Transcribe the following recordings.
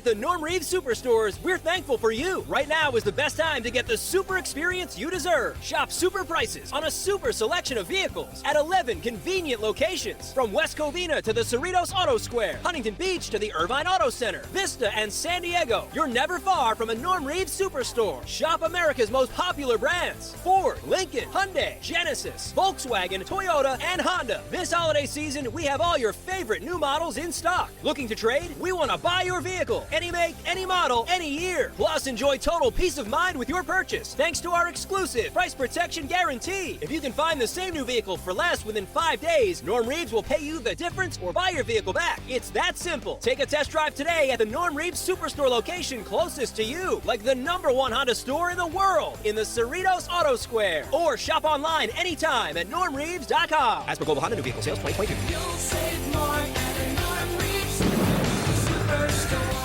the Norm Reeves Superstores, we're thankful for you. Right now is the best time to get the super experience you deserve. Shop super prices on a super selection of vehicles at 11 convenient locations. From West Covina to the Cerritos Auto Square, Huntington Beach to the Irvine Auto Center, Vista and San Diego. You're never far from a Norm Reeves Superstore. Shop America's most popular brands: Ford, Lincoln, Hyundai, Genesis, Volkswagen, Toyota, and Honda. This holiday season, we have all your favorite new models in stock. Looking to trade? We want to buy your vehicle. Any make, any model, any year. Plus, enjoy total peace of mind with your purchase, thanks to our exclusive price protection guarantee. If you can find the same new vehicle for less within 5 days, Norm Reeves will pay you the difference or buy your vehicle back. It's that simple. Take a test drive today at the Norm Reeves Superstore location closest to you, like the #1 Honda store in the world, in the Cerritos Auto Square. Or shop online anytime at normreeves.com. As per Global Honda New Vehicle Sales 2022. You'll save more at the Norm Reeves Superstore.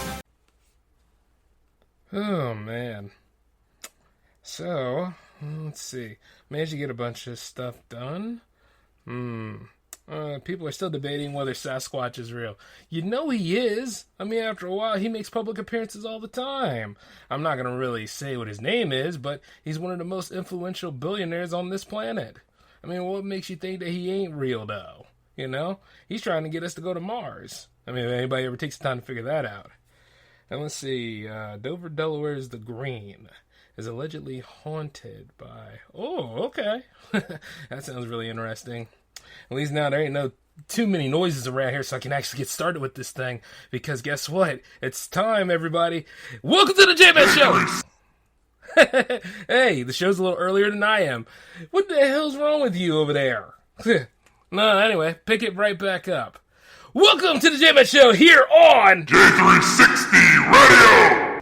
Oh, man. So, let's see. Managed to get a bunch of stuff done. People are still debating whether Sasquatch is real. You know he is. I mean, after a while, he makes public appearances all the time. I'm not going to really say what his name is, but he's one of the most influential billionaires on this planet. I mean, what makes you think that he ain't real, though? You know? He's trying to get us to go to Mars. I mean, if anybody ever takes the time to figure that out. And let's see. Dover, Delaware's The Green is allegedly haunted by... Oh, okay. That sounds really interesting. At least now there ain't no too many noises around here so I can actually get started with this thing. Because guess what? It's time, everybody. Welcome to the J-Man Show! Hey, the show's a little earlier than I am. What the hell's wrong with you over there? No, anyway, pick it right back up. Welcome to the J-Man Show here on J360 Radio!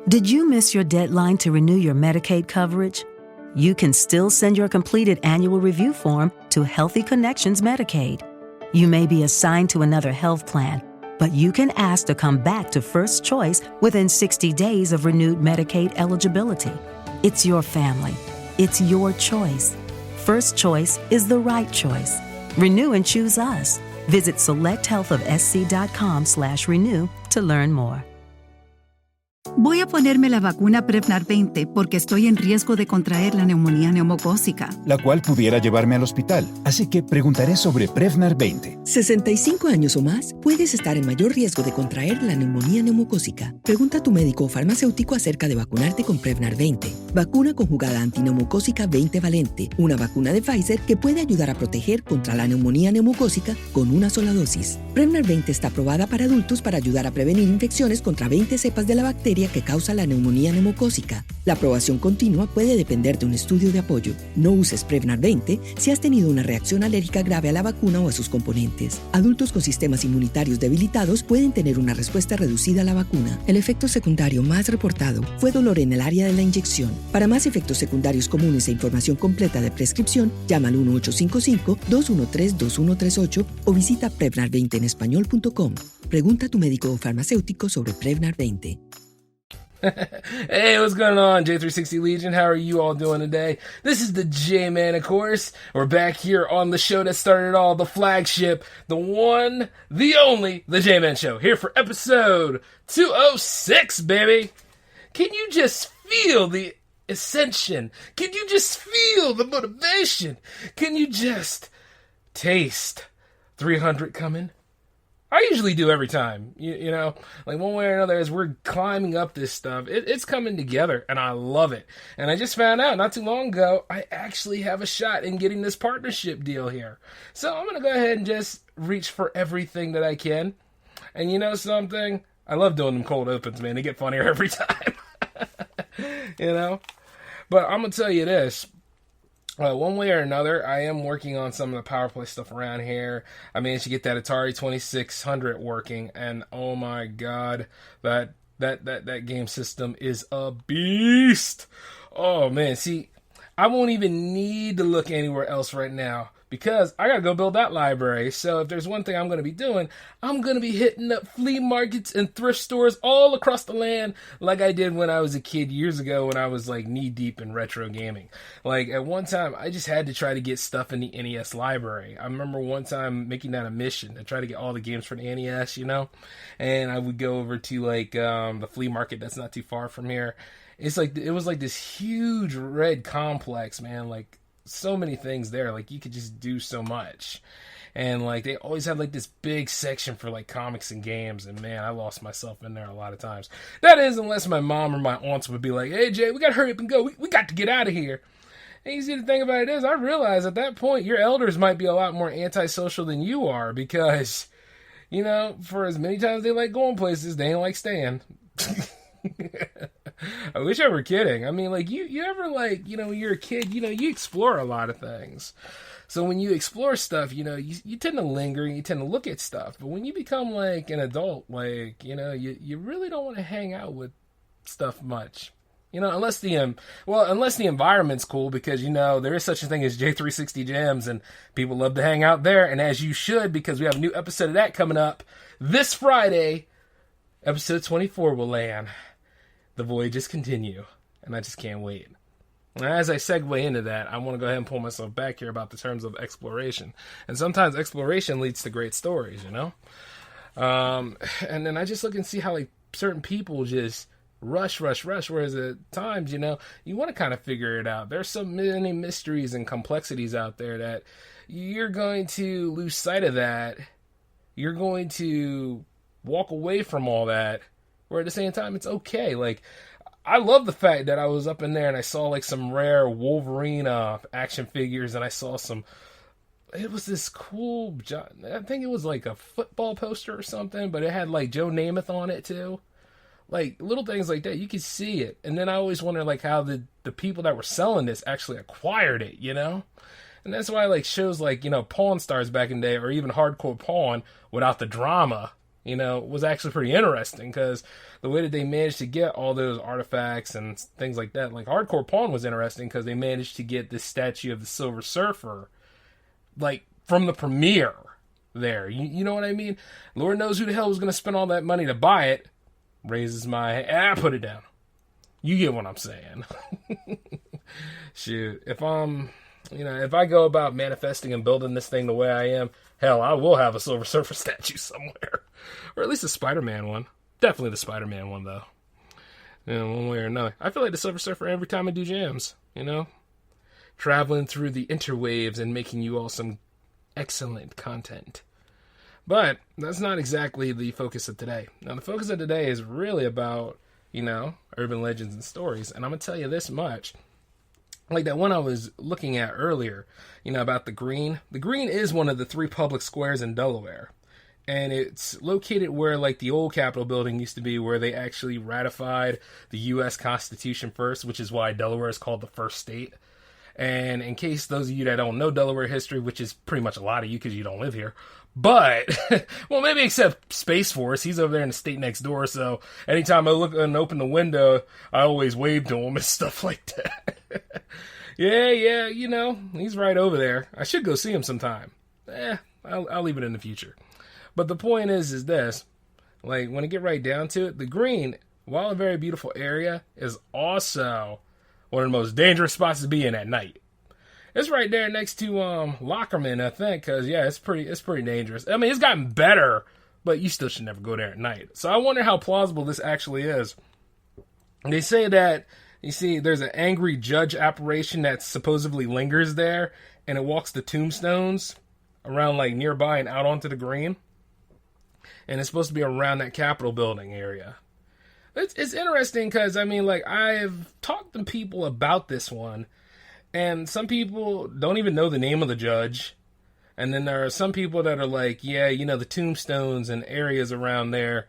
Did you miss your deadline to renew your Medicaid coverage? You can still send your completed annual review form to Healthy Connections Medicaid. You may be assigned to another health plan, but you can ask to come back to First Choice within 60 days of renewed Medicaid eligibility. It's your family. It's your choice. First Choice is the right choice. Renew and choose us. Visit selecthealthofsc.com/renew to learn more. Voy a ponerme la vacuna Prevnar 20 porque estoy en riesgo de contraer la neumonía neumocócica, la cual pudiera llevarme al hospital. Así que preguntaré sobre Prevnar 20. 65 años o más, puedes estar en mayor riesgo de contraer la neumonía neumocócica. Pregunta a tu médico o farmacéutico acerca de vacunarte con Prevnar 20. Vacuna conjugada antineumocócica 20 valente, una vacuna de Pfizer que puede ayudar a proteger contra la neumonía neumocócica con una sola dosis. Prevnar 20 está aprobada para adultos para ayudar a prevenir infecciones contra 20 cepas de la bacteria que causa la neumonía neumocócica. La aprobación continua puede depender de un estudio de apoyo. No uses Prevnar 20 si has tenido una reacción alérgica grave a la vacuna o a sus componentes. Adultos con sistemas inmunitarios debilitados pueden tener una respuesta reducida a la vacuna. El efecto secundario más reportado fue dolor en el área de la inyección. Para más efectos secundarios comunes e información completa de prescripción, llama al 1-855-213-2138 o visita Prevnar20enespañol.com. Pregunta a tu médico o farmacéutico sobre Prevnar 20. Hey, what's going on, J360 Legion? How are you all doing today? This is the J-Man, of course. We're back here on the show that started it all, the flagship, the one, the only, the J-Man Show. Here for episode 206, baby. Can you just feel the ascension? Can you just feel the motivation? Can you just taste 300 coming? I usually do every time, you know, like one way or another, as we're climbing up this stuff, it's coming together, and I love it. And I just found out not too long ago, I actually have a shot in getting this partnership deal here. So I'm going to go ahead and just reach for everything that I can. And you know something? I love doing them cold opens, man. They get funnier every time, you know? But I'm going to tell you this. One way or another, I am working on some of the power play stuff around here. I managed to get that Atari 2600 working, and oh my god, that game system is a beast. Oh man, see, I won't even need to look anywhere else right now because I gotta go build that library. So if there's one thing I'm gonna be doing, I'm gonna be hitting up flea markets and thrift stores all across the land like I did when I was a kid years ago when I was like knee deep in retro gaming. Like at one time, I just had to try to get stuff in the NES library. I remember one time making that a mission to try to get all the games for the NES, and I would go over to like the flea market that's not too far from here. It's like, it was like this huge red complex, man, like so many things there, like you could just do so much. And like they always had like this big section for like comics and games, and man, I lost myself in there a lot of times. That is, unless my mom or my aunts would be like, hey Jay, we gotta hurry up and go, we got to get out of here. And you see, the thing about it is, I realize at that point your elders might be a lot more antisocial than you are, because for as many times they like going places, they ain't like staying. I wish I were kidding. I mean, like, you ever, like, when you're a kid, you explore a lot of things. So when you explore stuff, you tend to linger and you tend to look at stuff. But when you become, like, an adult, like, you really don't want to hang out with stuff much. Unless the environment's cool, because, there is such a thing as J360 Jams, and people love to hang out there, and as you should, because we have a new episode of that coming up this Friday. Episode 24 will land. The voyages continue, and I just can't wait. And as I segue into that, I want to go ahead and pull myself back here about the terms of exploration. And sometimes exploration leads to great stories, And then I just look and see how, like, certain people just rush, whereas at times, you want to kind of figure it out. There's so many mysteries and complexities out there that you're going to lose sight of that. You're going to walk away from all that, where at the same time it's okay. Like, I love the fact that I was up in there and I saw like some rare Wolverine action figures, and I saw it was this cool, I think it was like a football poster or something, but it had like Joe Namath on it too. Like little things like that, you could see it. And then I always wonder like how the people that were selling this actually acquired it, And that's why like shows like, Pawn Stars back in the day, or even Hardcore Pawn without the drama, was actually pretty interesting, because the way that they managed to get all those artifacts and things like that, like Hardcore Pawn was interesting because they managed to get this statue of the Silver Surfer, like, from the premiere there. You know what I mean? Lord knows who the hell was going to spend all that money to buy it. Raises my, put it down. You get what I'm saying. Shoot, if I go about manifesting and building this thing the way I am, hell, I will have a Silver Surfer statue somewhere. Or at least a Spider-Man one. Definitely the Spider-Man one, though. One way or another. I feel like the Silver Surfer every time I do jams, Traveling through the interwaves and making you all some excellent content. But that's not exactly the focus of today. Now, the focus of today is really about, urban legends and stories. And I'm going to tell you this much. Like that one I was looking at earlier, about the Green. The Green is one of the 3 public squares in Delaware. And it's located where, like, the old Capitol building used to be, where they actually ratified the U.S. Constitution first, which is why Delaware is called the first state. And in case those of you that don't know Delaware history, which is pretty much a lot of you because you don't live here, but, well, maybe except Space Force, he's over there in the state next door, so anytime I look and open the window, I always wave to him and stuff like that. yeah, he's right over there. I should go see him sometime. I'll leave it in the future. But the point is this, like, when I get right down to it, the Green, while a very beautiful area, is also one of the most dangerous spots to be in at night. It's right there next to Lockerman, I think, because, yeah, it's pretty dangerous. I mean, it's gotten better, but you still should never go there at night. So I wonder how plausible this actually is. They say that, you see, there's an angry judge apparition that supposedly lingers there, and it walks the tombstones around, like, nearby and out onto the Green. And it's supposed to be around that Capitol building area. It's interesting because, I mean, like, I've talked to people about this one, and some people don't even know the name of the judge. And then there are some people that are like, yeah, the tombstones and areas around there,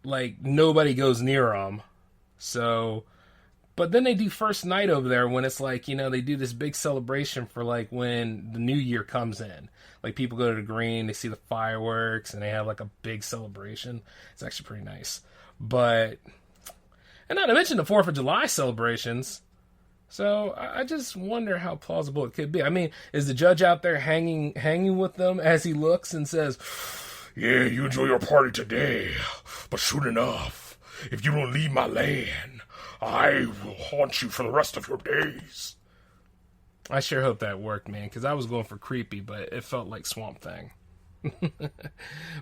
like, nobody goes near them. So, but then they do first night over there when it's like, they do this big celebration for, like, when the new year comes in. Like, people go to the Green, they see the fireworks, and they have, like, a big celebration. It's actually pretty nice. But, and not to mention the 4th of July celebrations. So I just wonder how plausible it could be. I mean, is the judge out there hanging with them as he looks and says, Yeah, you enjoy your party today, but soon enough, if you don't leave my land, I will haunt you for the rest of your days. I sure hope that worked, man, because I was going for creepy, but it felt like Swamp Thing.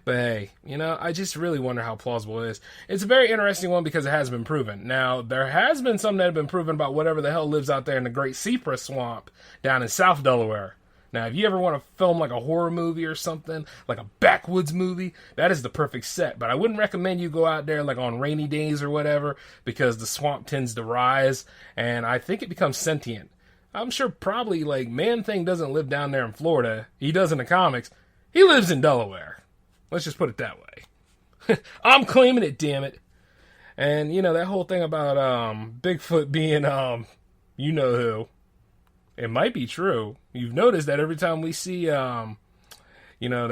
But hey, I just really wonder how plausible it is. It's a very interesting one because it has been proven. Now, there has been some that have been proven about whatever the hell lives out there in the Great Cypress Swamp down in South Delaware. Now, if you ever want to film like a horror movie or something, like a backwoods movie, that is the perfect set. But I wouldn't recommend you go out there like on rainy days or whatever, because the swamp tends to rise, and I think it becomes sentient. I'm sure probably like Man-Thing doesn't live down there in Florida. He does in the comics. He lives in Delaware. Let's just put it that way. I'm claiming it, damn it. And, that whole thing about Bigfoot being, you know who. It might be true. You've noticed that every time we see, that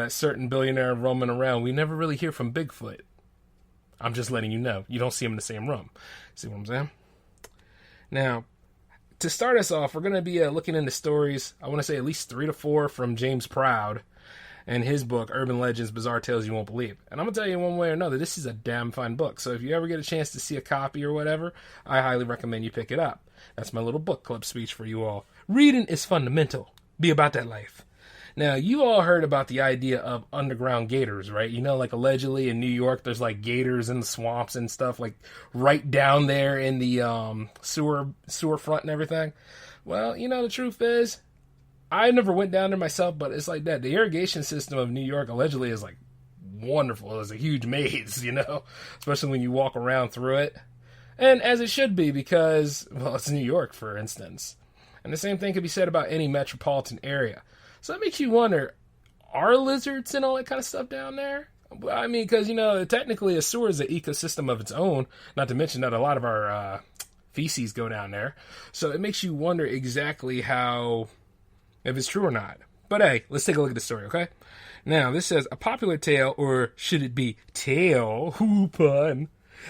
certain billionaire roaming around, we never really hear from Bigfoot. I'm just letting you know. You don't see him in the same room. See what I'm saying? Now, to start us off, we're going to be looking into stories, I want to say at least 3 to 4 from James Proud and his book, Urban Legends, Bizarre Tales You Won't Believe. And I'm going to tell you one way or another, this is a damn fine book. So if you ever get a chance to see a copy or whatever, I highly recommend you pick it up. That's my little book club speech for you all. Reading is fundamental. Be about that life. Now, you all heard about the idea of underground gators, right? Like allegedly in New York, there's like gators in the swamps and stuff, like right down there in the sewer front and everything. Well, the truth is, I never went down there myself, but it's like that. The irrigation system of New York allegedly is like wonderful. It's a huge maze, especially when you walk around through it. And as it should be, because, well, it's New York, for instance. And the same thing could be said about any metropolitan area. So that makes you wonder, are lizards and all that kind of stuff down there? I mean, because, technically a sewer is an ecosystem of its own, not to mention that a lot of our feces go down there. So it makes you wonder exactly if it's true or not. But hey, let's take a look at the story, okay? Now, this says, a popular tale, or should it be tale, whoo pun,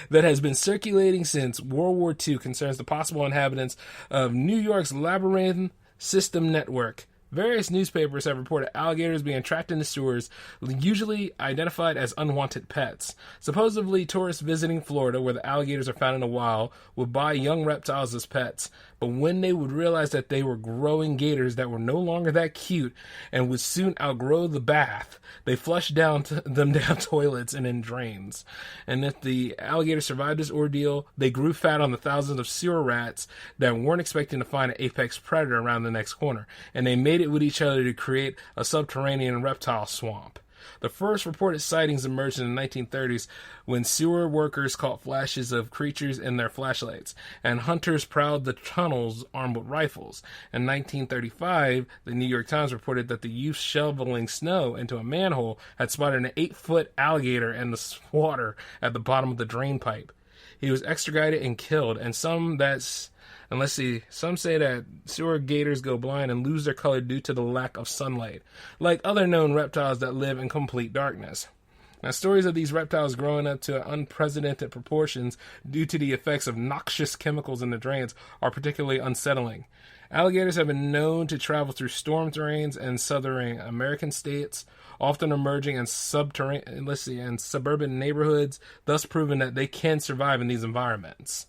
that has been circulating since World War II concerns the possible inhabitants of New York's Labyrinth System Network. Various newspapers have reported alligators being trapped in the sewers, usually identified as unwanted pets. Supposedly, tourists visiting Florida, where the alligators are found in the wild, would buy young reptiles as pets. But when they would realize that they were growing gators that were no longer that cute and would soon outgrow the bath, they flushed them down toilets and in drains. And if the alligators survived this ordeal, they grew fat on the thousands of sewer rats that weren't expecting to find an apex predator around the next corner. And they made it with each other to create a subterranean reptile swamp. The first reported sightings emerged in the 1930s when sewer workers caught flashes of creatures in their flashlights, and hunters prowled the tunnels armed with rifles. In 1935, the New York Times reported that the youth shoveling snow into a manhole had spotted an 8-foot alligator in the water at the bottom of the drain pipe. He was extradited and killed, and some say that sewer gators go blind and lose their color due to the lack of sunlight, like other known reptiles that live in complete darkness. Now, stories of these reptiles growing up to unprecedented proportions due to the effects of noxious chemicals in the drains are particularly unsettling. Alligators have been known to travel through storm drains in southern American states, often emerging in suburban neighborhoods, thus proving that they can survive in these environments.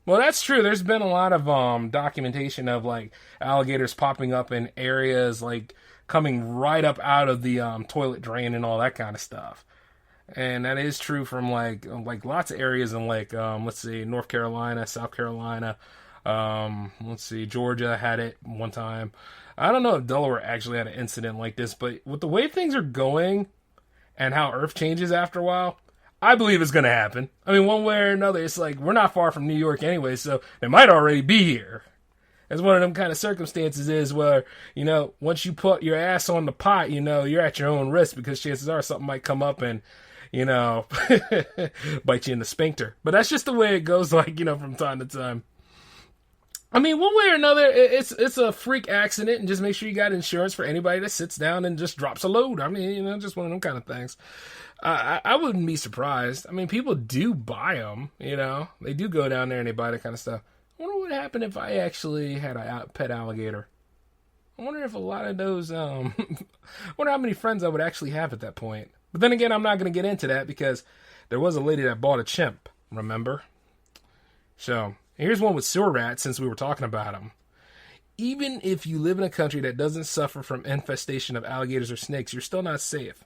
Well, that's true. There's been a lot of documentation of like alligators popping up in areas, like coming right up out of the toilet drain and all that kind of stuff. And that is true from like lots of areas in North Carolina, South Carolina. Georgia had it one time. I don't know if Delaware actually had an incident like this, but with the way things are going and how Earth changes after a while, I believe it's going to happen. I mean, one way or another, it's like we're not far from New York anyway, so they might already be here. It's one of them kind of circumstances is where, once you put your ass on the pot, you're at your own risk because chances are something might come up and, bite you in the sphincter. But that's just the way it goes, from time to time. I mean, one way or another, it's a freak accident, and just make sure you got insurance for anybody that sits down and just drops a load. I mean, just one of them kind of things. I wouldn't be surprised. I mean, people do buy them, they do go down there and they buy that kind of stuff. I wonder what happened if I actually had a pet alligator. I wonder if a lot of those, I wonder how many friends I would actually have at that point. But then again, I'm not going to get into that because there was a lady that bought a chimp, remember? So, here's one with sewer rats since we were talking about them. Even if you live in a country that doesn't suffer from infestation of alligators or snakes, you're still not safe.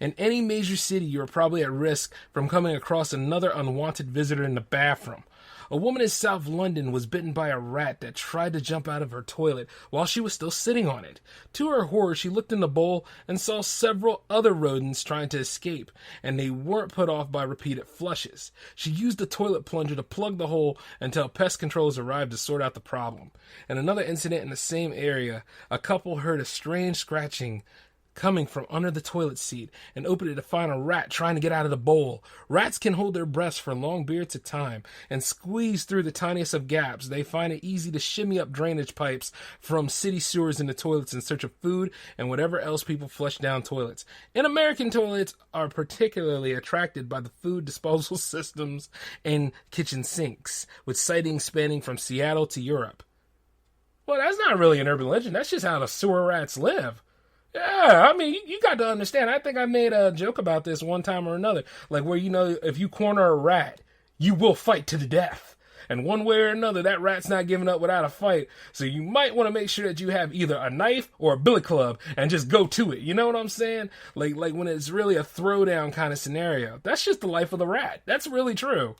In any major city, you're probably at risk from coming across another unwanted visitor in the bathroom. A woman in South London was bitten by a rat that tried to jump out of her toilet while she was still sitting on it. To her horror, she looked in the bowl and saw several other rodents trying to escape, and they weren't put off by repeated flushes. She used the toilet plunger to plug the hole until pest controllers arrived to sort out the problem. In another incident in the same area, a couple heard a strange scratching coming from under the toilet seat and opened it to find a rat trying to get out of the bowl. Rats can hold their breaths for long periods of time and squeeze through the tiniest of gaps. They find it easy to shimmy up drainage pipes from city sewers into toilets in search of food and whatever else people flush down toilets. And American toilets are particularly attracted by the food disposal systems and kitchen sinks, with sightings spanning from Seattle to Europe. Well, that's not really an urban legend. That's just how the sewer rats live. Yeah, I mean, you got to understand. I think I made a joke about this one time or another. Like where, if you corner a rat, you will fight to the death. And one way or another, that rat's not giving up without a fight. So you might want to make sure that you have either a knife or a billy club and just go to it. You know what I'm saying? Like when it's really a throwdown kind of scenario. That's just the life of the rat. That's really true.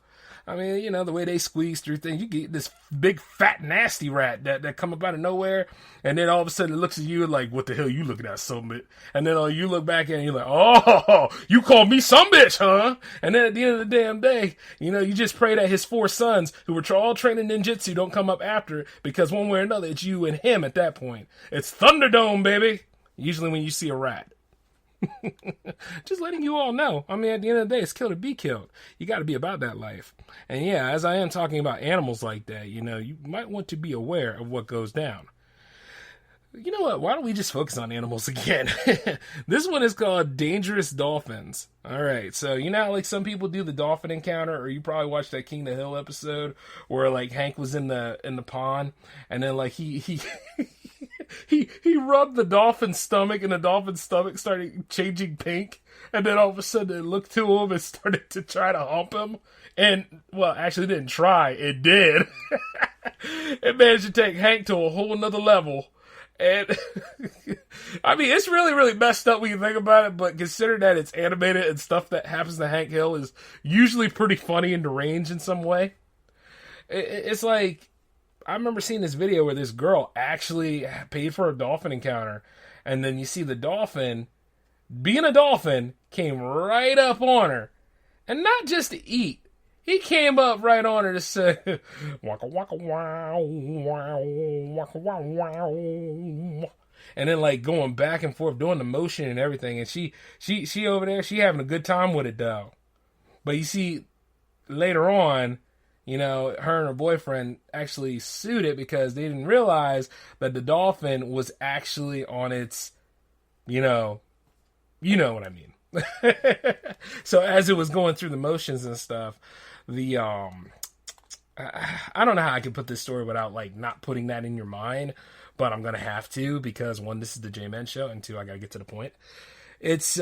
I mean, the way they squeeze through things, you get this big, fat, nasty rat that come up out of nowhere, and then all of a sudden it looks at you like, what the hell you looking at, sumbitch? And then you look back and you're like, oh, you called me sumbitch, huh? And then at the end of the damn day, you just pray that his 4 sons, who were all trained in ninjutsu, don't come up after it, because one way or another, it's you and him at that point. It's Thunderdome, baby! Usually when you see a rat. Just letting you all know. I mean, at the end of the day, it's kill to be killed. You got to be about that life. And yeah, as I am talking about animals like that, you might want to be aware of what goes down. You know what? Why don't we just focus on animals again? This one is called Dangerous Dolphins. All right, so how like some people do the dolphin encounter, or you probably watched that King of the Hill episode where like Hank was in the pond, and then like he rubbed the dolphin's stomach, and the dolphin's stomach started changing pink, and then all of a sudden it looked to him and started to try to hump him, and well, actually it didn't try, it did. It managed to take Hank to a whole nother level. And I mean, it's really, really messed up when you think about it, but consider that it's animated and stuff that happens to Hank Hill is usually pretty funny and deranged in some way. It's like, I remember seeing this video where this girl actually paid for a dolphin encounter, and then you see the dolphin, being a dolphin, came right up on her. And not just to eat. He came up right on her to say, waka waka wow, wow, waka wow, wow. And then like going back and forth, doing the motion and everything. And she over there, she having a good time with it though. But you see, later on, her and her boyfriend actually sued it because they didn't realize that the dolphin was actually on its, you know what I mean. So as it was going through the motions and stuff, the I don't know how I can put this story without like not putting that in your mind, but I'm gonna have to because 1, this is the J-Man show, and 2, I gotta get to the point. It's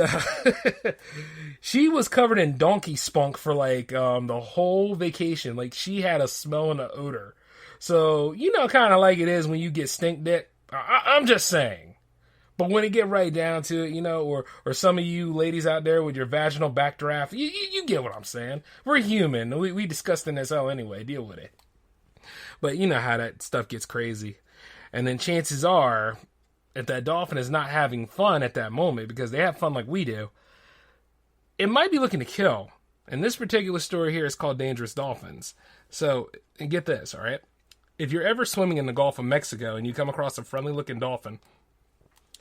she was covered in donkey spunk for like the whole vacation. Like she had a smell and an odor. So kind of like it is when you get stink dick. I'm just saying. But when it get right down to it, or some of you ladies out there with your vaginal backdraft, you get what I'm saying. We're human. We disgusting as hell anyway. Deal with it. But you know how that stuff gets crazy. And then chances are, if that dolphin is not having fun at that moment, because they have fun like we do, it might be looking to kill. And this particular story here is called Dangerous Dolphins. So, and get this, all right? If you're ever swimming in the Gulf of Mexico and you come across a friendly-looking dolphin,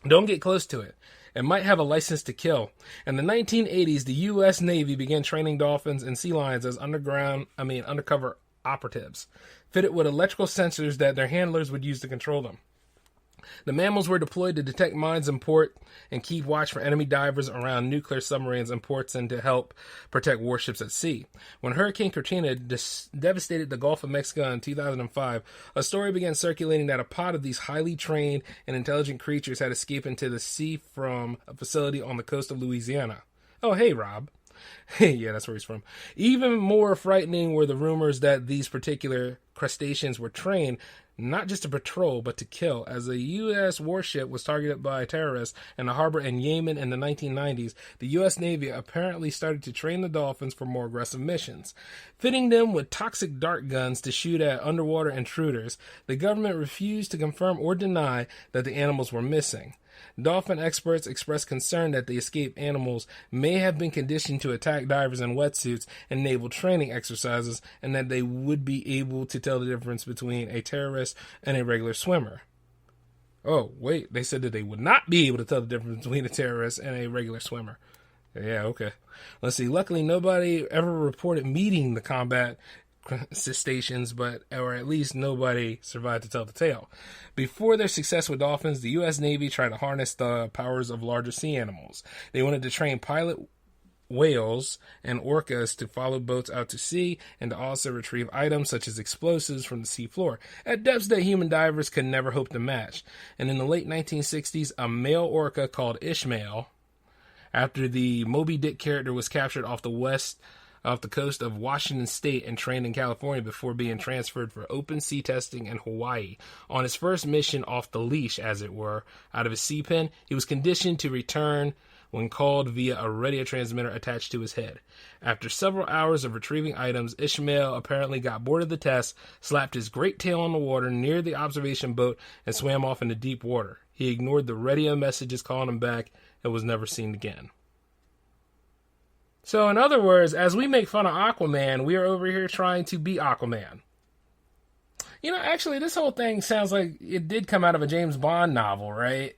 don't get close to it. It might have a license to kill. In the 1980s, the U.S. Navy began training dolphins and sea lions as undercover operatives, fitted with electrical sensors that their handlers would use to control them. The mammals were deployed to detect mines in port and keep watch for enemy divers around nuclear submarines and ports and to help protect warships at sea. When Hurricane Katrina devastated the Gulf of Mexico in 2005, a story began circulating that a pod of these highly trained and intelligent creatures had escaped into the sea from a facility on the coast of Louisiana. Oh, hey, Rob. Yeah, that's where he's from. Even more frightening were the rumors that these particular crustaceans were trained not just to patrol, but to kill. As a U.S. warship was targeted by terrorists in a harbor in Yemen in the 1990s, the U.S. Navy apparently started to train the dolphins for more aggressive missions. Fitting them with toxic dart guns to shoot at underwater intruders, the government refused to confirm or deny that the animals were missing. Dolphin experts expressed concern that the escaped animals may have been conditioned to attack divers in wetsuits and naval training exercises, and that they would be able to tell the difference between a terrorist and a regular swimmer. Oh, wait, they said that they would not be able to tell the difference between a terrorist and a regular swimmer. Yeah, okay. Let's see. Luckily, nobody ever reported meeting the combat crustaceans, or at least nobody survived to tell the tale. Before their success with dolphins, the U.S. Navy tried to harness the powers of larger sea animals. They wanted to train pilot whales and orcas to follow boats out to sea and to also retrieve items such as explosives from the sea floor at depths that human divers could never hope to match. And in the late 1960s, a male orca called Ishmael, after the Moby Dick character, was captured off the coast of Washington State and trained in California before being transferred for open sea testing in Hawaii. On his first mission off the leash, as it were, out of his sea pen, he was conditioned to return when called via a radio transmitter attached to his head. After several hours of retrieving items, Ishmael apparently got bored of the test, slapped his great tail on the water near the observation boat, and swam off into deep water. He ignored the radio messages calling him back and was never seen again. So, in other words, as we make fun of Aquaman, we are over here trying to be Aquaman. You know, actually, this whole thing sounds like it did come out of a James Bond novel, right?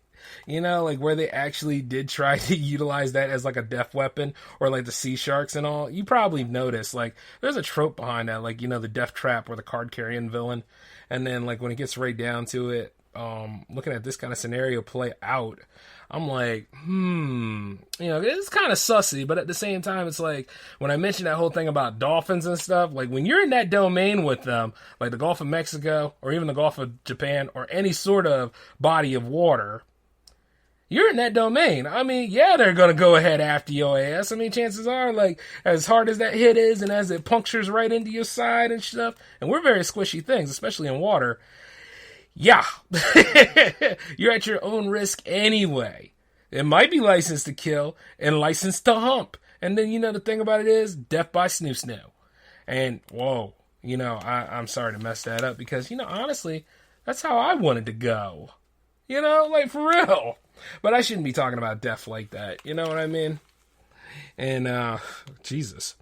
You know, like where they actually did try to utilize that as like a death weapon, or like the sea sharks and all. You probably noticed, like, there's a trope behind that, like, you know, the death trap or the card carrying villain. And then, like, when it gets right down to it, looking at this kind of scenario play out, I'm like, you know, it's kind of sussy, but at the same time, it's like, when I mentioned that whole thing about dolphins and stuff, like, when you're in that domain with them, like the Gulf of Mexico, or even the Gulf of Japan, or any sort of body of water, you're in that domain. I mean, yeah, they're going to go ahead after your ass. I mean, chances are, like, as hard as that hit is, and as it punctures right into your side and stuff, and we're very squishy things, especially in water, yeah, you're at your own risk anyway. It might be licensed to kill and licensed to hump. And then, you know, the thing about it is death by snoo-snoo. And, whoa, you know, I'm sorry to mess that up because, you know, honestly, that's how I wanted to go. You know, like, for real. But I shouldn't be talking about death like that. You know what I mean? And, Jesus.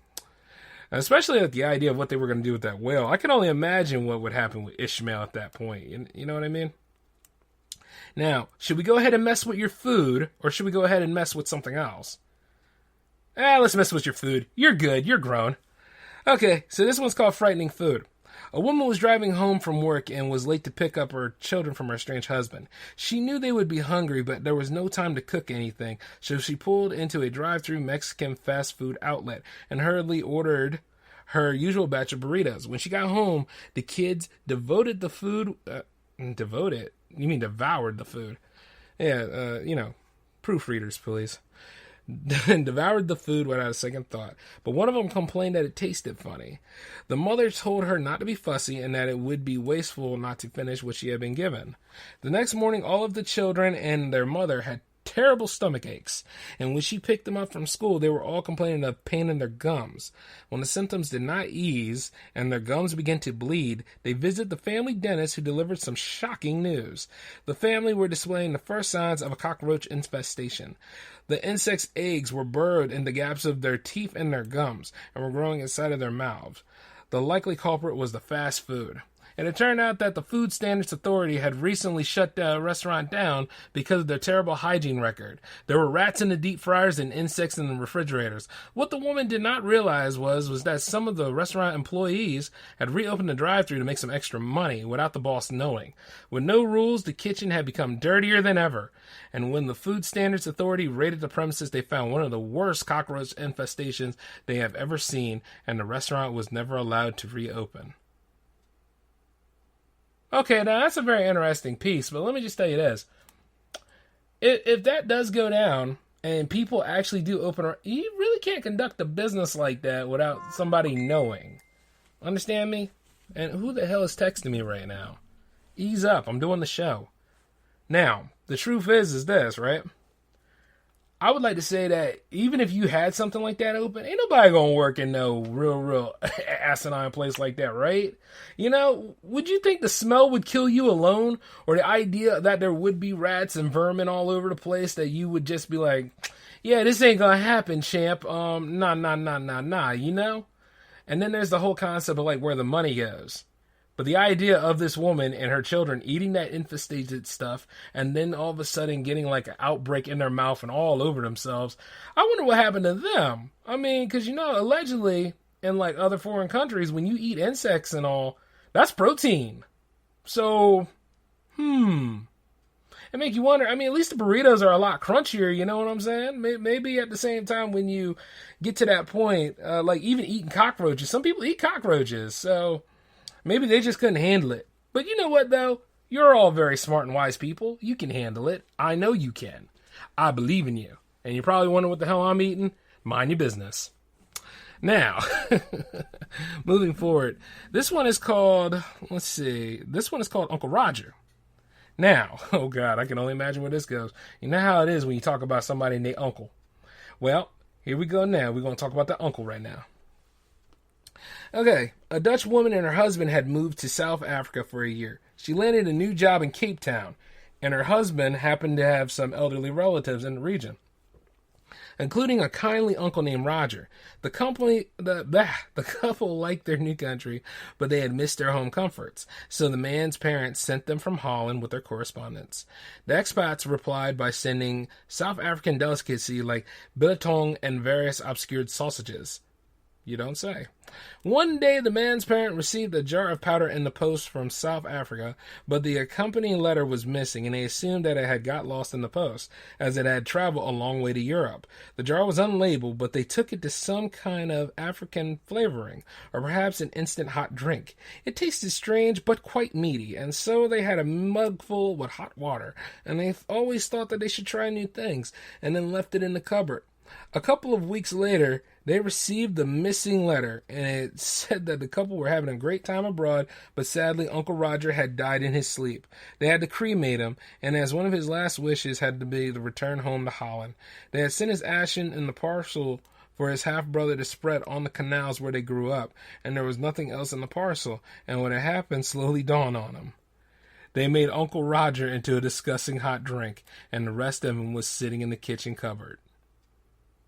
Especially at the idea of what they were going to do with that whale. I can only imagine what would happen with Ishmael at that point. You know what I mean? Now, should we go ahead and mess with your food, or should we go ahead and mess with something else? Let's mess with your food. You're good. You're grown. Okay, so this one's called Frightening Food. A woman was driving home from work and was late to pick up her children from her estranged husband. She knew they would be hungry, but there was no time to cook anything, so she pulled into a drive-thru Mexican fast food outlet and hurriedly ordered her usual batch of burritos. When she got home, the kids devoured the food. You mean devoured the food. Yeah, you know, proofreaders, please. Devoured the food without a second thought, but one of them complained that it tasted funny. The mother told her not to be fussy and that it would be wasteful not to finish what she had been given. The next morning, all of the children and their mother had terrible stomach aches, and when she picked them up from school, they were all complaining of pain in their gums. When the symptoms did not ease and their gums began to bleed, they visited the family dentist, who delivered some shocking news. The family were displaying the first signs of a cockroach infestation. The insects' eggs were burrowed in the gaps of their teeth and their gums, and were growing inside of their mouths. The likely culprit was the fast food. And it turned out that the Food Standards Authority had recently shut the restaurant down because of their terrible hygiene record. There were rats in the deep fryers and insects in the refrigerators. What the woman did not realize was that some of the restaurant employees had reopened the drive-thru to make some extra money without the boss knowing. With no rules, the kitchen had become dirtier than ever. And when the Food Standards Authority raided the premises, they found one of the worst cockroach infestations they have ever seen, and the restaurant was never allowed to reopen. Okay, now that's a very interesting piece, but let me just tell you this. If that does go down, and people actually do open, you really can't conduct a business like that without somebody knowing. Understand me? And who the hell is texting me right now? Ease up, I'm doing the show. Now, the truth is this, right? I would like to say that even if you had something like that open, ain't nobody gonna work in no real asinine place like that, right? You know, would you think the smell would kill you alone? Or the idea that there would be rats and vermin all over the place that you would just be like, yeah, this ain't gonna happen, champ. Nah, you know? And then there's the whole concept of like where the money goes. But the idea of this woman and her children eating that infestated stuff and then all of a sudden getting like an outbreak in their mouth and all over themselves, I wonder what happened to them. I mean, because, you know, allegedly in like other foreign countries, when you eat insects and all, that's protein. So, it make you wonder. I mean, at least the burritos are a lot crunchier, you know what I'm saying? Maybe at the same time when you get to that point, like even eating cockroaches, some people eat cockroaches, so maybe they just couldn't handle it. But you know what, though? You're all very smart and wise people. You can handle it. I know you can. I believe in you. And you're probably wondering what the hell I'm eating? Mind your business. Now, moving forward, this one is called, this one is called Uncle Roger. Now, oh God, I can only imagine where this goes. You know how it is when you talk about somebody named Uncle. Well, here we go now. We're going to talk about the uncle right now. Okay, a Dutch woman and her husband had moved to South Africa for a year. She landed a new job in Cape Town, and her husband happened to have some elderly relatives in the region, including a kindly uncle named Roger. The couple liked their new country, but they had missed their home comforts, so the man's parents sent them from Holland with their correspondence. The expats replied by sending South African delicacy like biltong and various obscured sausages. You don't say. One day, the man's parent received a jar of powder in the post from South Africa, but the accompanying letter was missing, and they assumed that it had got lost in the post, as it had traveled a long way to Europe. The jar was unlabeled, but they took it to some kind of African flavoring, or perhaps an instant hot drink. It tasted strange, but quite meaty, and so they had a mug full with hot water, and they always thought that they should try new things, and then left it in the cupboard. A couple of weeks later, they received the missing letter, and it said that the couple were having a great time abroad, but sadly Uncle Roger had died in his sleep. They had to cremate him, and as one of his last wishes had to be the return home to Holland. They had sent his ashes in the parcel for his half-brother to spread on the canals where they grew up, and there was nothing else in the parcel, and what had happened slowly dawned on him. They made Uncle Roger into a disgusting hot drink, and the rest of him was sitting in the kitchen cupboard.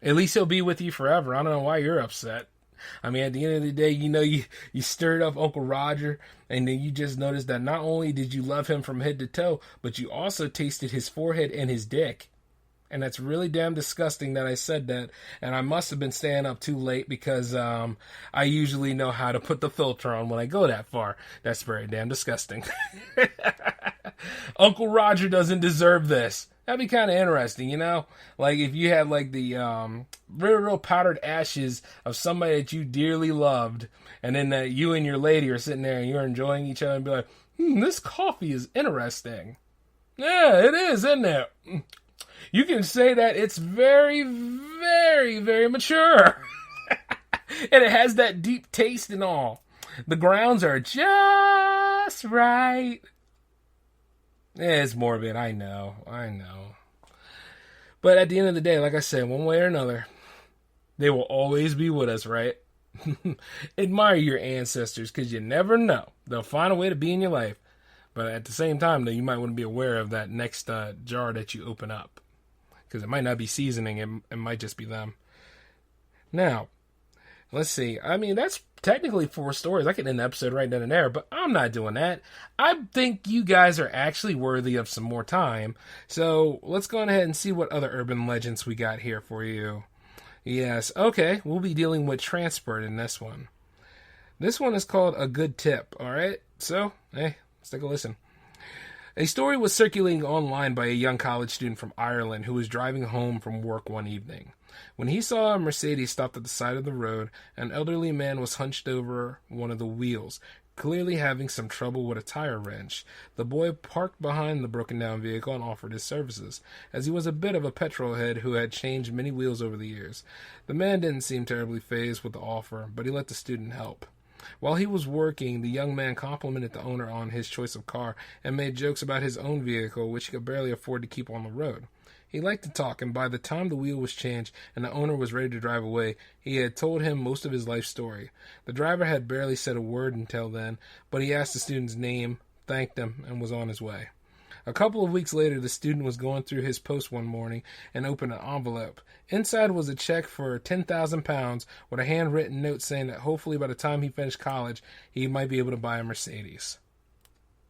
At least he'll be with you forever. I don't know why you're upset. I mean, at the end of the day, you know, you stirred up Uncle Roger, and then you just noticed that not only did you love him from head to toe, but you also tasted his forehead and his dick. And that's really damn disgusting that I said that. And I must have been staying up too late because I usually know how to put the filter on when I go that far. That's very damn disgusting. Uncle Roger doesn't deserve this. That'd be kind of interesting, you know? Like, if you had, like, the real powdered ashes of somebody that you dearly loved, and then you and your lady are sitting there and you're enjoying each other and be like, this coffee is interesting. Yeah, it is, isn't it? You can say that it's very, very, very mature. And it has that deep taste and all. The grounds are just right. It's morbid, I know. But at the end of the day, like I said, one way or another, they will always be with us, right? Admire your ancestors, because you never know. They'll find a way to be in your life. But at the same time, though, you might want to be aware of that next jar that you open up. Because it might not be seasoning, it might just be them. Now, let's see. I mean, that's technically 4 stories. I could end the episode right then and there, but I'm not doing that. I think you guys are actually worthy of some more time. So let's go on ahead and see what other urban legends we got here for you. Yes, okay, we'll be dealing with transport in this one. This one is called A Good Tip, alright? So, hey, let's take a listen. A story was circulating online by a young college student from Ireland who was driving home from work one evening. When he saw a Mercedes stopped at the side of the road, an elderly man was hunched over one of the wheels, clearly having some trouble with a tire wrench. The boy parked behind the broken-down vehicle and offered his services, as he was a bit of a petrol-head who had changed many wheels over the years. The man didn't seem terribly fazed with the offer, but he let the student help. While he was working, the young man complimented the owner on his choice of car and made jokes about his own vehicle, which he could barely afford to keep on the road. He liked to talk, and by the time the wheel was changed and the owner was ready to drive away, he had told him most of his life story. The driver had barely said a word until then, but he asked the student's name, thanked him, and was on his way. A couple of weeks later, the student was going through his post one morning and opened an envelope. Inside was a check for £10,000 with a handwritten note saying that hopefully by the time he finished college, he might be able to buy a Mercedes.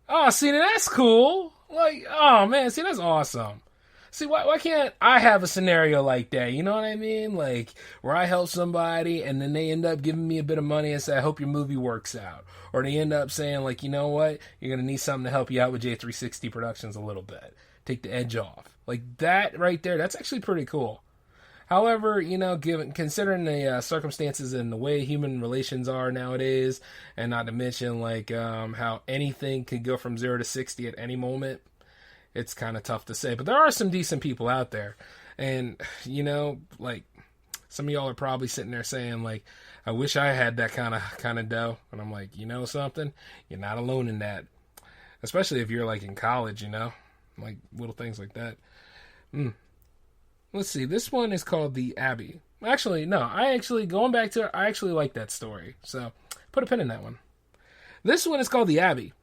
Oh, see, that's cool. Like, oh, man, see, that's awesome. See, why can't I have a scenario like that? You know what I mean? Like, where I help somebody and then they end up giving me a bit of money and say, I hope your movie works out. Or they end up saying, like, you know what? You're going to need something to help you out with J360 Productions a little bit. Take the edge off. Like, that right there, that's actually pretty cool. However, you know, considering the circumstances and the way human relations are nowadays, and not to mention, like, how anything can go from 0 to 60 at any moment, it's kind of tough to say. But there are some decent people out there. And, you know, like, some of y'all are probably sitting there saying, like, I wish I had that kind of dough. And I'm like, you know something? You're not alone in that. Especially if you're, like, in college, you know? Like, little things like that. Let's see. This one is called The Abbey. Actually, no. Going back to it, I actually like that story. So, put a pin in that one. This one is called The Abbey.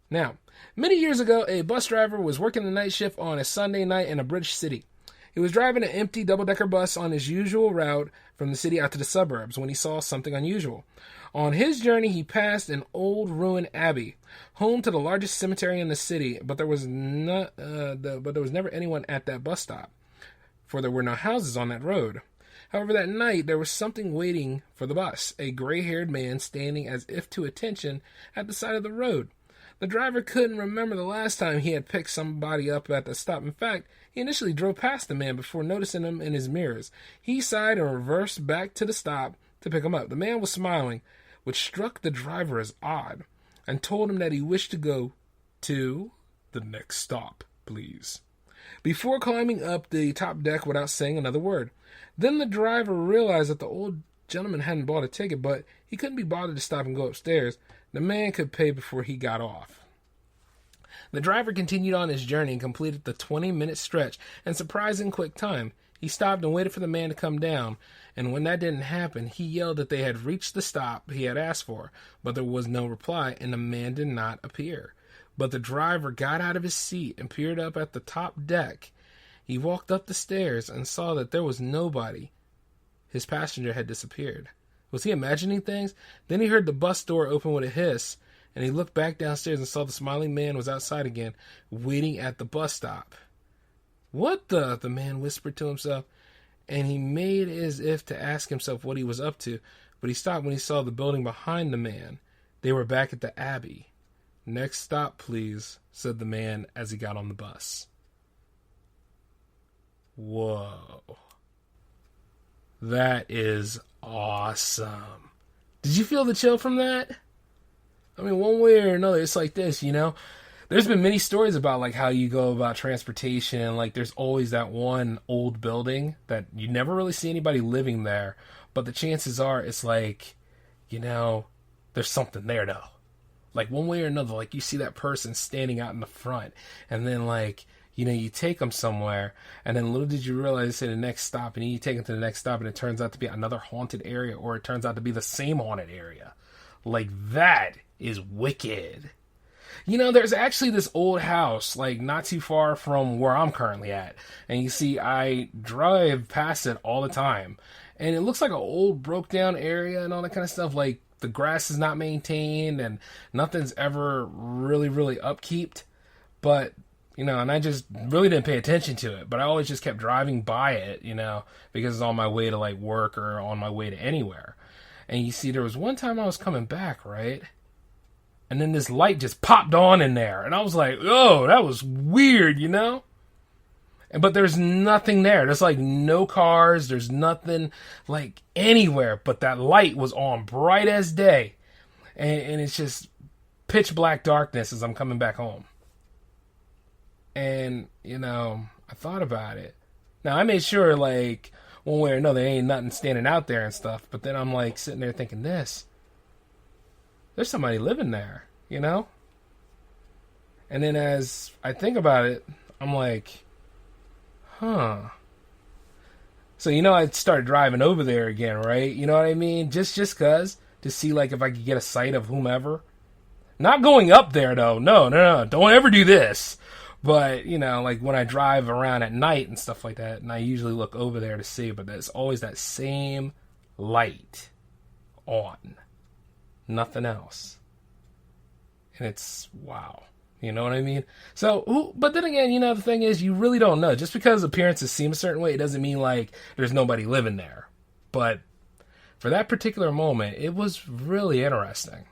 Now, many years ago, a bus driver was working the night shift on a Sunday night in a British city. He was driving an empty double-decker bus on his usual route from the city out to the suburbs when he saw something unusual. On his journey, he passed an old ruined abbey, home to the largest cemetery in the city, but there was never anyone at that bus stop, for there were no houses on that road. However, that night, there was something waiting for the bus, a gray-haired man standing as if to attention at the side of the road. The driver couldn't remember the last time he had picked somebody up at the stop. In fact, he initially drove past the man before noticing him in his mirrors. He sighed and reversed back to the stop to pick him up. The man was smiling, which struck the driver as odd, and told him that he wished to go to the next stop, please, before climbing up the top deck without saying another word. Then the driver realized that the old gentleman hadn't bought a ticket, but he couldn't be bothered to stop and go upstairs. The man could pay before he got off. The driver continued on his journey and completed the 20-minute stretch in surprising quick time. He stopped and waited for the man to come down, and when that didn't happen, he yelled that they had reached the stop he had asked for, but there was no reply, and the man did not appear. But the driver got out of his seat and peered up at the top deck. He walked up the stairs and saw that there was nobody. His passenger had disappeared. Was he imagining things? Then he heard the bus door open with a hiss, and he looked back downstairs and saw the smiling man was outside again, waiting at the bus stop. What the man whispered to himself, and he made as if to ask himself what he was up to, but he stopped when he saw the building behind the man. They were back at the Abbey. Next stop, please, said the man as he got on the bus. Whoa. That is awesome. Did you feel the chill from that? I mean, one way or another, it's like this, you know? There's been many stories about, like, how you go about transportation, and, like, there's always that one old building that you never really see anybody living there, but the chances are it's like, you know, there's something there, though. Like, one way or another, like, you see that person standing out in the front, and then, like, you know, you take them somewhere, and then little did you realize it's in the next stop, and you take them to the next stop, and it turns out to be another haunted area, or it turns out to be the same haunted area. Like, that is wicked. You know, there's actually this old house, like, not too far from where I'm currently at, and you see, I drive past it all the time, and it looks like an old broke-down area and all that kind of stuff. Like, the grass is not maintained and nothing's ever really, really upkeeped. But, and I just really didn't pay attention to it. But I always just kept driving by it, because it's on my way to, like, work or on my way to anywhere. And you see, there was one time I was coming back, right? And then this light just popped on in there. And I was like, oh, that was weird, But there's nothing there. There's, like, no cars. There's nothing, like, anywhere. But that light was on bright as day. And it's just pitch black darkness as I'm coming back home. And, I thought about it. Now, I made sure, like, one way or another, there ain't nothing standing out there and stuff. But then I'm, like, sitting there thinking this. There's somebody living there, And then as I think about it, I'm like, huh. So, I started driving over there again, right? You know what I mean? Just cause, to see, like, if I could get a sight of whomever. Not going up there, though. No. Don't ever do this. But, like, when I drive around at night and stuff like that, and I usually look over there to see, but there's always that same light on. Nothing else. And it's, wow. You know what I mean? So, but then again, the thing is, you really don't know. Just because appearances seem a certain way, it doesn't mean, like, there's nobody living there. But for that particular moment, it was really interesting.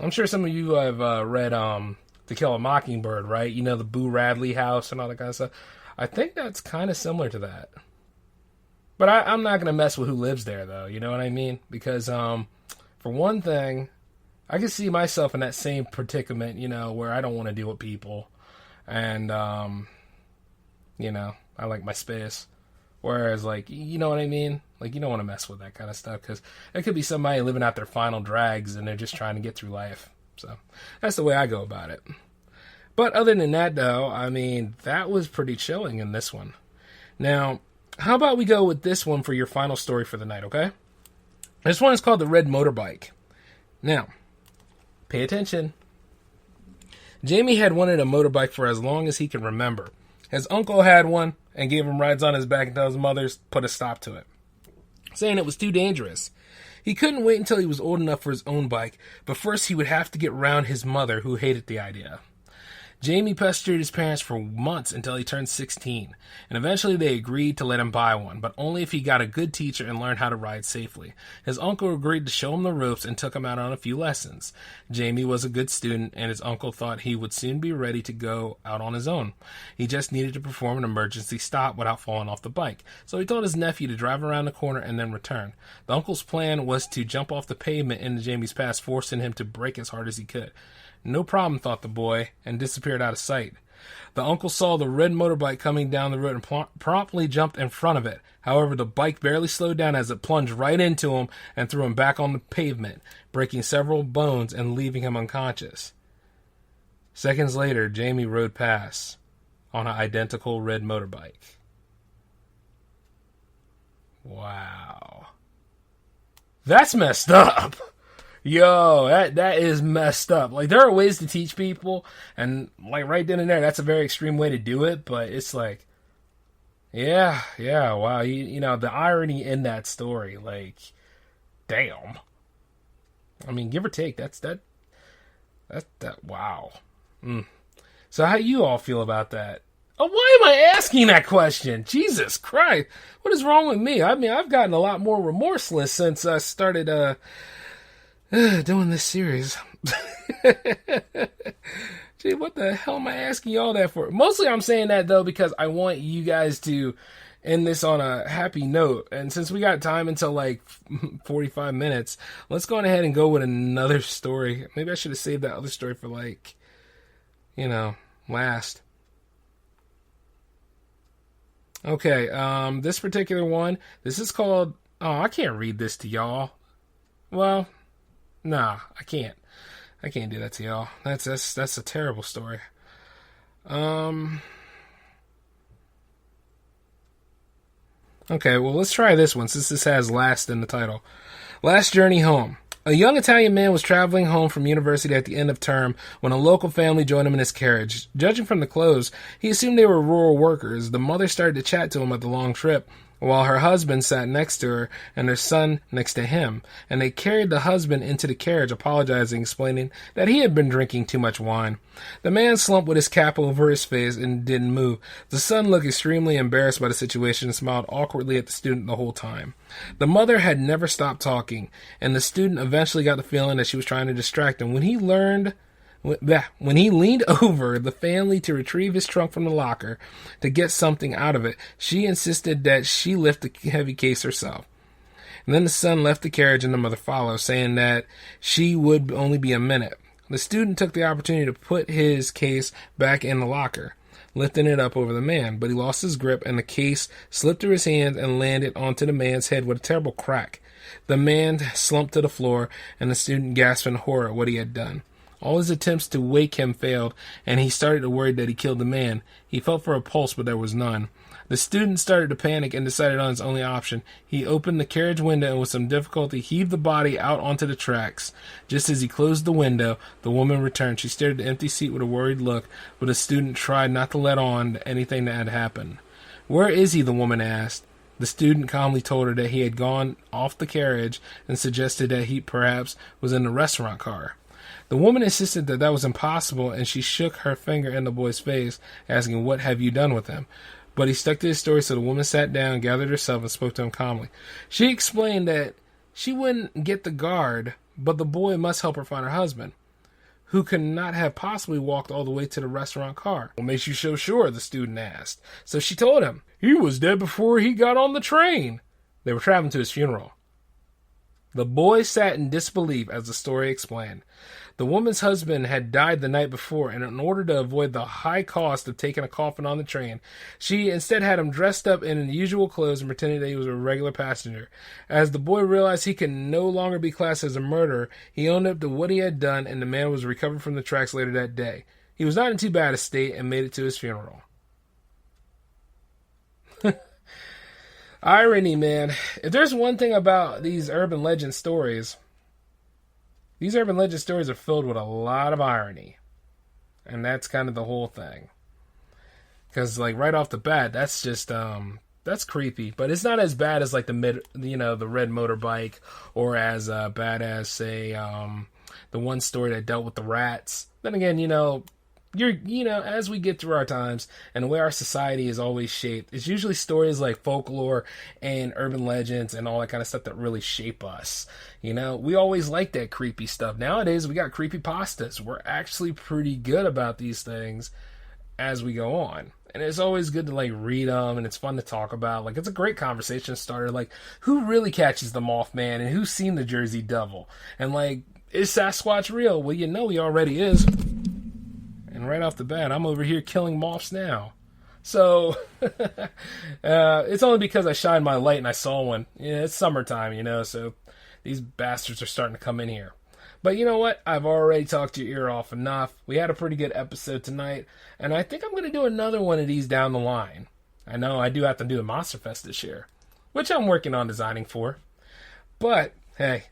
I'm sure some of you have read To Kill a Mockingbird, right? The Boo Radley house and all that kind of stuff. I think that's kind of similar to that. But I'm not going to mess with who lives there, though. You know what I mean? Because, for one thing, I can see myself in that same predicament, where I don't want to deal with people. And, I like my space. Whereas, like, you know what I mean? Like, you don't want to mess with that kind of stuff, because it could be somebody living out their final drags and they're just trying to get through life. So, that's the way I go about it. But other than that, though, I mean, that was pretty chilling in this one. Now, how about we go with this one for your final story for the night, okay? This one is called The Red Motorbike. Now, pay attention. Jamie had wanted a motorbike for as long as he can remember. His uncle had one and gave him rides on his back until his mother put a stop to it, saying it was too dangerous. He couldn't wait until he was old enough for his own bike, but first he would have to get round his mother, who hated the idea. Jamie pestered his parents for months until he turned 16, and eventually they agreed to let him buy one, but only if he got a good teacher and learned how to ride safely. His uncle agreed to show him the ropes and took him out on a few lessons. Jamie was a good student, and his uncle thought he would soon be ready to go out on his own. He just needed to perform an emergency stop without falling off the bike, so he told his nephew to drive around the corner and then return. The uncle's plan was to jump off the pavement into Jamie's path, forcing him to brake as hard as he could. No problem, thought the boy, and disappeared out of sight. The uncle saw the red motorbike coming down the road and promptly jumped in front of it. However, the bike barely slowed down as it plunged right into him and threw him back on the pavement, breaking several bones and leaving him unconscious. Seconds later, Jamie rode past on an identical red motorbike. Wow. That's messed up. Yo, that is messed up. Like, there are ways to teach people, and, like, right then and there, that's a very extreme way to do it, but it's like, yeah, wow. You know, the irony in that story, like, damn. I mean, give or take, that's wow. So how you all feel about that? Oh, why am I asking that question? Jesus Christ. What is wrong with me? I mean, I've gotten a lot more remorseless since I started, doing this series. Gee, what the hell am I asking y'all that for? Mostly I'm saying that, though, because I want you guys to end this on a happy note. And since we got time until, like, 45 minutes, let's go on ahead and go with another story. Maybe I should have saved that other story for, like, last. Okay, this particular one, this is called... Oh, I can't read this to y'all. Well... Nah, I can't. I can't do that to y'all. That's a terrible story. Okay, well, let's try this one since this has last in the title. Last Journey Home. A young Italian man was traveling home from university at the end of term when a local family joined him in his carriage. Judging from the clothes, he assumed they were rural workers. The mother started to chat to him about the long trip while her husband sat next to her and her son next to him, and they carried the husband into the carriage, apologizing, explaining that he had been drinking too much wine. The man slumped with his cap over his face and didn't move. The son looked extremely embarrassed by the situation and smiled awkwardly at the student the whole time. The mother had never stopped talking, and the student eventually got the feeling that she was trying to distract him. When he leaned over the family to retrieve his trunk from the locker to get something out of it, she insisted that she lift the heavy case herself. And then the son left the carriage and the mother followed, saying that she would only be a minute. The student took the opportunity to put his case back in the locker, lifting it up over the man, but he lost his grip and the case slipped through his hands and landed onto the man's head with a terrible crack. The man slumped to the floor, and the student gasped in horror at what he had done. All his attempts to wake him failed, and he started to worry that he killed the man. He felt for a pulse, but there was none. The student started to panic and decided on his only option. He opened the carriage window and with some difficulty heaved the body out onto the tracks. Just as he closed the window, the woman returned. She stared at the empty seat with a worried look, but the student tried not to let on to anything that had happened. "Where is he?" the woman asked. The student calmly told her that he had gone off the carriage and suggested that he perhaps was in the restaurant car. The woman insisted that that was impossible, and she shook her finger in the boy's face, asking, "What have you done with him?" But he stuck to his story, so the woman sat down, gathered herself, and spoke to him calmly. She explained that she wouldn't get the guard, but the boy must help her find her husband, who could not have possibly walked all the way to the restaurant car. "What makes you so sure?" the student asked. So she told him, "He was dead before he got on the train." They were traveling to his funeral. The boy sat in disbelief as the story explained. The woman's husband had died the night before, and in order to avoid the high cost of taking a coffin on the train, she instead had him dressed up in the usual clothes and pretended that he was a regular passenger. As the boy realized he could no longer be classed as a murderer, he owned up to what he had done, and the man was recovered from the tracks later that day. He was not in too bad a state and made it to his funeral. Irony, man. If there's one thing about these urban legend stories, these urban legend stories are filled with a lot of irony. And that's kind of the whole thing. Because, like, right off the bat, that's just, that's creepy. But it's not as bad as, like, the red motorbike, or as bad as, say, the one story that dealt with the rats. Then again, as we get through our times and the way our society is always shaped, it's usually stories like folklore and urban legends and all that kind of stuff that really shape us. We always like that creepy stuff. Nowadays, we got creepypastas. We're actually pretty good about these things as we go on. And it's always good to, like, read them, and it's fun to talk about. Like, it's a great conversation starter. Like, who really catches the Mothman, and who's seen the Jersey Devil? And, like, is Sasquatch real? Well, he already is. And right off the bat, I'm over here killing moths now. So, it's only because I shined my light and I saw one. Yeah, it's summertime, so these bastards are starting to come in here. But you know what? I've already talked your ear off enough. We had a pretty good episode tonight, and I think I'm going to do another one of these down the line. I know I do have to do a Monster Fest this year, which I'm working on designing for. But, hey,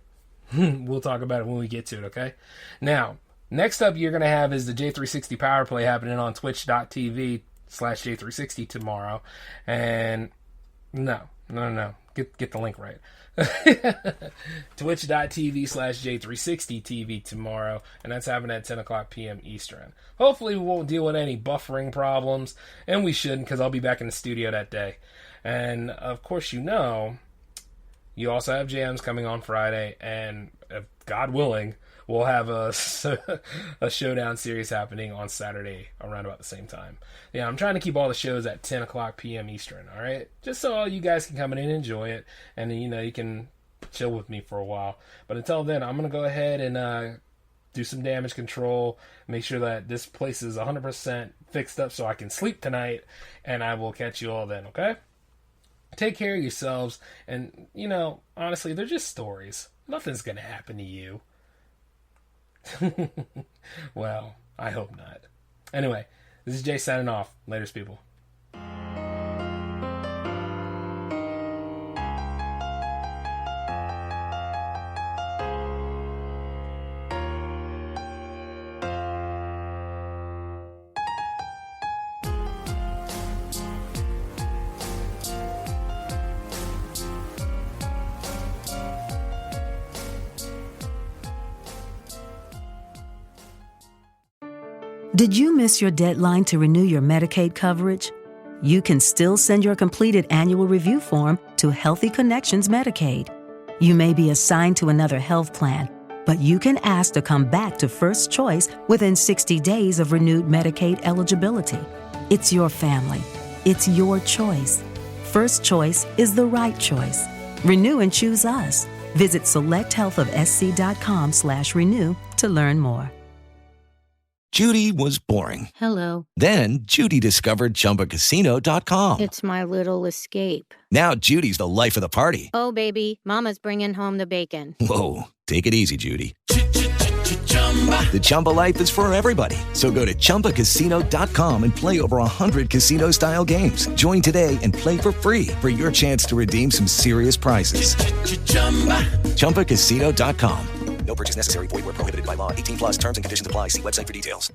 we'll talk about it when we get to it, okay? Now, next up you're going to have is the J360 Power Play happening on twitch.tv/J360 tomorrow. And no. Get the link right. Twitch.tv/J360 TV tomorrow. And that's happening at 10 o'clock p.m. Eastern. Hopefully we won't deal with any buffering problems. And we shouldn't, because I'll be back in the studio that day. And, of course, you also have jams coming on Friday. And, God willing, we'll have a showdown series happening on Saturday around about the same time. Yeah, I'm trying to keep all the shows at 10 o'clock p.m. Eastern, all right? Just so all you guys can come in and enjoy it, and, you can chill with me for a while. But until then, I'm going to go ahead and do some damage control, make sure that this place is 100% fixed up so I can sleep tonight, and I will catch you all then, okay? Take care of yourselves, and, honestly, they're just stories. Nothing's going to happen to you. Well, I hope not. Anyway, this is Jay signing off. Laters, people. Did you miss your deadline to renew your Medicaid coverage? You can still send your completed annual review form to Healthy Connections Medicaid. You may be assigned to another health plan, but you can ask to come back to First Choice within 60 days of renewed Medicaid eligibility. It's your family. It's your choice. First Choice is the right choice. Renew and choose us. Visit selecthealthofsc.com/renew to learn more. Judy was boring. Hello. Then Judy discovered ChumbaCasino.com. It's my little escape. Now Judy's the life of the party. Oh, baby, mama's bringing home the bacon. Whoa, take it easy, Judy. The Chumba life is for everybody. So go to ChumbaCasino.com and play over 100 casino-style games. Join today and play for free for your chance to redeem some serious prizes. ChumbaCasino.com. No purchase necessary. Void where prohibited by law. 18+ terms and conditions apply. See website for details.